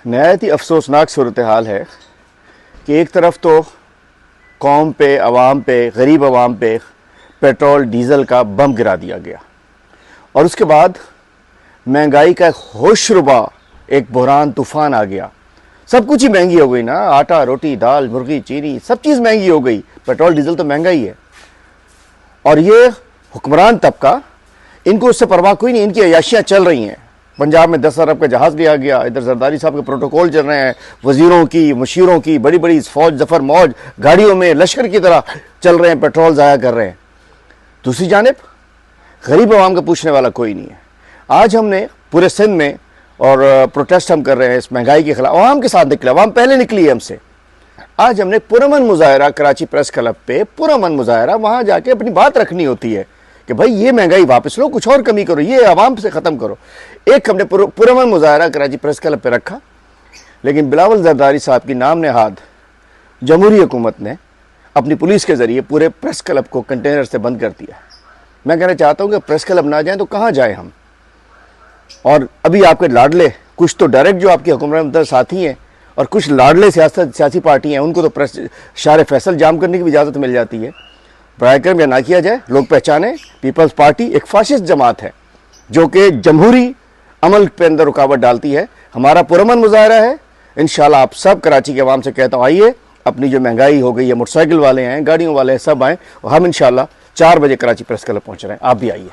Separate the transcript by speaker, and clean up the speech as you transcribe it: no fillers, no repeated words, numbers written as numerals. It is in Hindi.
Speaker 1: नहायत ही अफसोसनाक सूरत हाल है कि एक तरफ तो कौम पे, अवाम पे, गरीब अवाम पे पेट्रोल डीज़ल का बम गिरा दिया गया और उसके बाद महंगाई का होशरुबा एक बहरान तूफ़ान आ गया। सब कुछ ही महंगी हो गई ना, आटा, रोटी, दाल, मुर्गी, चीनी, सब चीज़ महंगी हो गई। पेट्रोल डीज़ल तो महंगा ही है। और ये हुक्मरान तबका, इनको उससे परवाह कोई नहीं, इनकी अयाशियाँ चल रही हैं। पंजाब में 10 अरब का जहाज़ लिया गया, इधर जरदारी साहब के प्रोटोकॉल चल रहे हैं, वजीरों की, मुशीरों की बड़ी बड़ी फौज, जफर मौज गाड़ियों में लश्कर की तरह चल रहे हैं, पेट्रोल ज़ाया कर रहे हैं। दूसरी जानिब गरीब आवाम का पूछने वाला कोई नहीं है। आज हमने पूरे सिंध में और प्रोटेस्ट हम कर रहे हैं इस महंगाई के खिलाफ, आवाम के साथ निकले, आवाम पहले निकली है हमसे। आज हमने पुरअमन मुजाहरा कराची प्रेस क्लब पे, पुरअमन मुजाहरा, वहाँ जाके अपनी बात रखनी होती है कि भाई ये महंगाई वापस लो, कुछ और कमी करो, ये आवाम से ख़त्म करो। एक हमने पुरअमन मुजाहरा कराची प्रेस क्लब पे रखा, लेकिन बिलावल जरदारी साहब की नाम नहाद जमहूरी हुकूमत ने अपनी पुलिस के ज़रिए पूरे प्रेस क्लब को कंटेनर से बंद कर दिया। मैं कहना चाहता हूँ कि प्रेस क्लब ना जाएँ तो कहाँ जाएँ हम। और अभी आपके लाडले कुछ तो डायरेक्ट जो आपके हुक्मरान साथी हैं और कुछ लाडले सियासी पार्टी हैं, उनको तो प्रेस शार फैसल जाम करने की भी इजाज़त मिल जाती है। बराए या ना किया जाए, लोग पहचाने पीपल्स पार्टी एक फाशिस्ट जमात है जो कि जमहूरी अमल पे अंदर रुकावट डालती है। हमारा पुरअमन मुजाहरा है, इंशाल्लाह आप सब कराची के अवाम से कहता हूँ आइए, अपनी जो महंगाई हो गई है, मोटरसाइकिल वाले हैं, गाड़ियों वाले हैं, सब आएँ और हम इंशाल्लाह 4 बजे कराची प्रेस क्लब पहुँच रहे हैं, आप भी आइए।